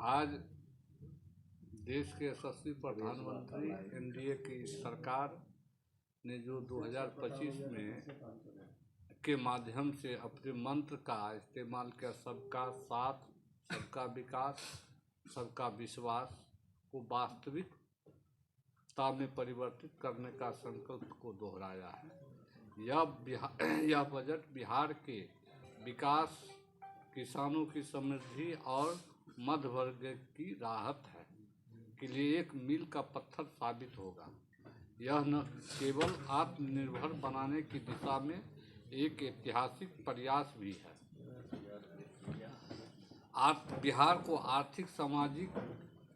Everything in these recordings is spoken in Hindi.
आज देश के यशस्वी प्रधानमंत्री एनडीए की सरकार ने जो 2025 में के माध्यम से अपने मंत्र का इस्तेमाल किया, सबका साथ, सबका विकास, सबका विश्वास को वास्तविकता में परिवर्तित करने का संकल्प को दोहराया है। यह बजट बिहार के विकास, किसानों की समृद्धि और मध्य वर्ग की राहत है के लिए एक मील का पत्थर साबित होगा। यह न केवल आत्मनिर्भर बनाने की दिशा में एक ऐतिहासिक प्रयास भी है, बिहार को आर्थिक, सामाजिक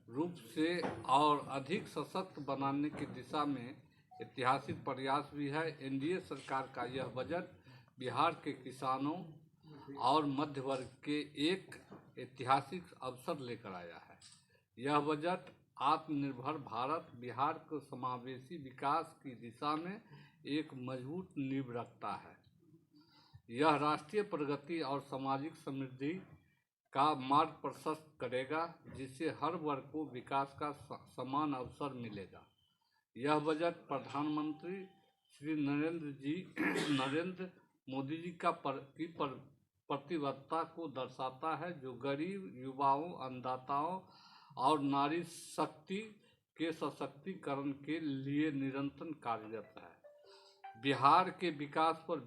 रूप से और अधिक सशक्त बनाने की दिशा में ऐतिहासिक प्रयास भी है। एनडीए सरकार का यह बजट बिहार के किसानों और मध्य वर्ग के एक ऐतिहासिक अवसर लेकर आया है। यह बजट आत्मनिर्भर भारत, बिहार को समावेशी विकास की दिशा में एक मजबूत नींव रखता है। यह राष्ट्रीय प्रगति और सामाजिक समृद्धि का मार्ग प्रशस्त करेगा, जिससे हर वर्ग को विकास का समान अवसर मिलेगा। यह बजट प्रधानमंत्री श्री नरेंद्र मोदी जी का प्रतिबद्धता को दर्शाता है, जो गरीब, युवाओं, अन्नदाताओं और नारी शक्ति के सशक्तिकरण के लिए निरंतर कार्यरत है। बिहार के विकास पर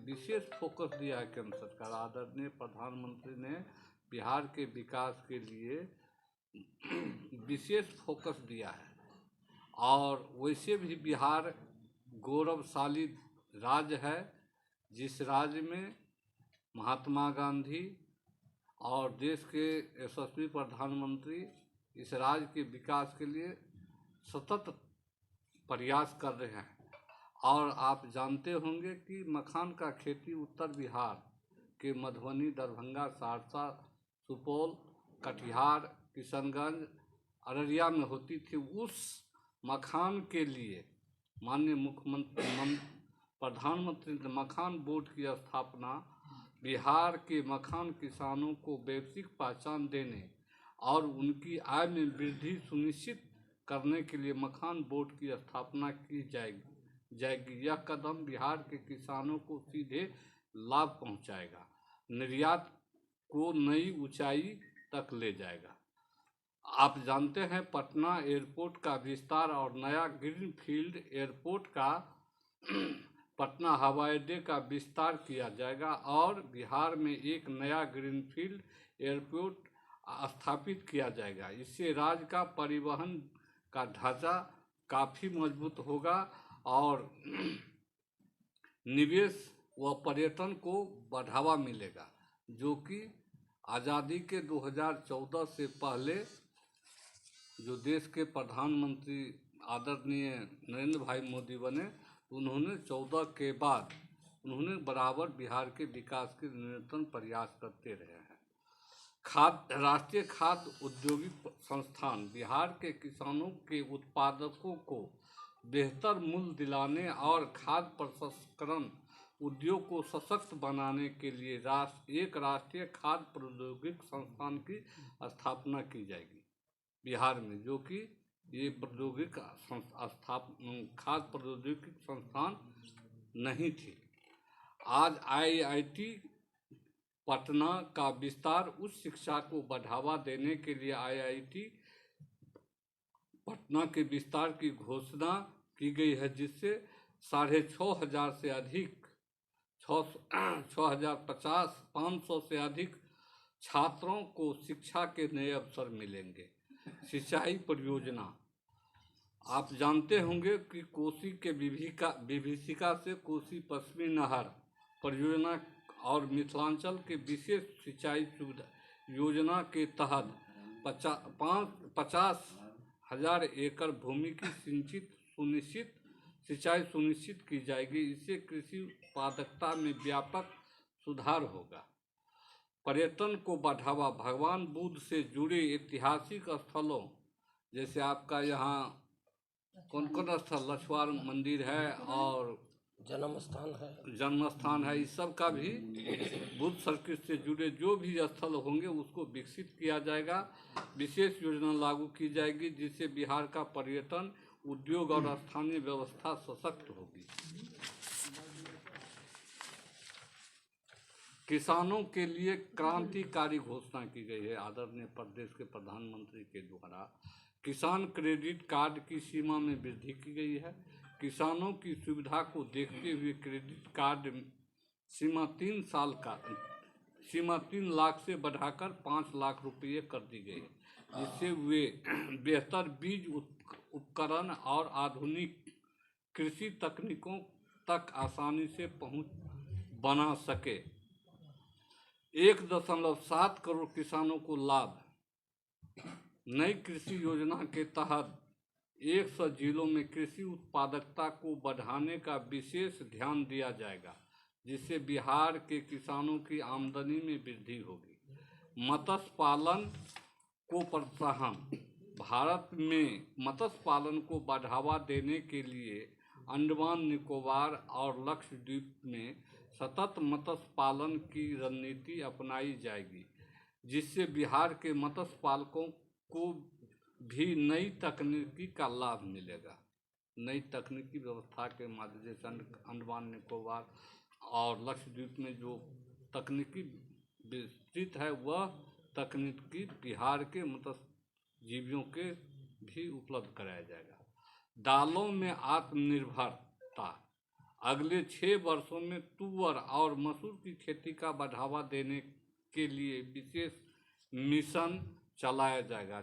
विशेष फोकस दिया है केंद्र सरकार। आदरणीय प्रधानमंत्री ने बिहार के विकास के लिए विशेष फोकस दिया है और वैसे भी बिहार गौरवशाली राज्य है, जिस राज्य में महात्मा गांधी और देश के यशस्वी प्रधानमंत्री इस राज्य के विकास के लिए सतत प्रयास कर रहे हैं। और आप जानते होंगे कि मखान का खेती उत्तर बिहार के मधुबनी, दरभंगा, सहरसा, सुपौल, कटिहार, किशनगंज, अररिया में होती थी। उस मखान के लिए माननीय मुख्यमंत्री प्रधानमंत्री ने मखान बोर्ड की स्थापना बिहार के मखान किसानों को वैश्विक पहचान देने और उनकी आय में वृद्धि सुनिश्चित करने के लिए मखान बोर्ड की स्थापना की जाएगी। यह कदम बिहार के किसानों को सीधे लाभ पहुंचाएगा, निर्यात को नई ऊंचाई तक ले जाएगा। आप जानते हैं, पटना एयरपोर्ट का विस्तार और नया ग्रीनफील्ड एयरपोर्ट का पटना हवाई अड्डे का विस्तार किया जाएगा और बिहार में एक नया ग्रीनफील्ड एयरपोर्ट स्थापित किया जाएगा। इससे राज्य का परिवहन का ढांचा काफ़ी मजबूत होगा और निवेश व पर्यटन को बढ़ावा मिलेगा, जो कि आज़ादी के 2014 से पहले जो देश के प्रधानमंत्री आदरणीय नरेंद्र भाई मोदी बने, उन्होंने 14 के बाद उन्होंने बराबर बिहार के विकास के निरंतर प्रयास करते रहे हैं। राष्ट्रीय खाद्य औद्योगिक संस्थान बिहार के किसानों के उत्पादकों को बेहतर मूल्य दिलाने और खाद्य प्रसंस्करण उद्योग को सशक्त बनाने के लिए एक राष्ट्रीय खाद्य प्रौद्योगिक संस्थान की स्थापना की जाएगी बिहार में, जो कि ये खाद्य प्रौद्योगिक संस्थान नहीं थी। आज आईआईटी पटना का विस्तार उच्च शिक्षा को बढ़ावा देने के लिए आईआईटी पटना के विस्तार की घोषणा की गई है, जिससे 6,500 से अधिक 500 से अधिक छात्रों को शिक्षा के नए अवसर मिलेंगे। सिंचाई परियोजना, आप जानते होंगे कि कोसी के विभीषिका से कोसी पश्चिमी नहर परियोजना और मिथिलांचल के विशेष सिंचाई सुविधा योजना के तहत 50,000 एकड़ भूमि की सिंचाई सुनिश्चित की जाएगी। इससे कृषि उत्पादकता में व्यापक सुधार होगा। पर्यटन को बढ़ावा, भगवान बुद्ध से जुड़े ऐतिहासिक स्थलों जैसे आपका यहाँ कौन कौन स्थल, लछवार मंदिर है और जन्म स्थान है, इस सब का भी बुद्ध सर्किट से जुड़े जो भी स्थल होंगे उसको विकसित किया जाएगा। विशेष योजना लागू की जाएगी जिससे बिहार का पर्यटन उद्योग और स्थानीय व्यवस्था सशक्त होगी। किसानों के लिए क्रांतिकारी घोषणा की गई है आदरणीय प्रदेश के प्रधानमंत्री के द्वारा। किसान क्रेडिट कार्ड की सीमा में वृद्धि की गई है। किसानों की सुविधा को देखते हुए क्रेडिट कार्ड सीमा 3 लाख से बढ़ाकर 5 लाख रुपये कर दी गई है, जिससे वे बेहतर बीज उपकरण और आधुनिक कृषि तकनीकों तक आसानी से पहुंच बना सके। 1.7 करोड़ किसानों को लाभ। नई कृषि योजना के तहत 100 जिलों में कृषि उत्पादकता को बढ़ाने का विशेष ध्यान दिया जाएगा, जिससे बिहार के किसानों की आमदनी में वृद्धि होगी। मत्स्य पालन को प्रोत्साहन। भारत में मत्स्य पालन को बढ़ावा देने के लिए अंडमान निकोबार और लक्षद्वीप में सतत मत्स्य पालन की रणनीति अपनाई जाएगी, जिससे बिहार के मत्स्य पालकों को भी नई तकनीकी का लाभ मिलेगा। नई तकनीकी व्यवस्था के माध्यम से अंडमान निकोबार और लक्षद्वीप में जो तकनीकी विस्तृत है वह तकनीकी बिहार के मत्स्यजीवियों के भी उपलब्ध कराया जाएगा। दालों में आत्मनिर्भरता। अगले 6 वर्षों में तुअर और मसूर की खेती का बढ़ावा देने के लिए विशेष मिशन चलाया जाएगा।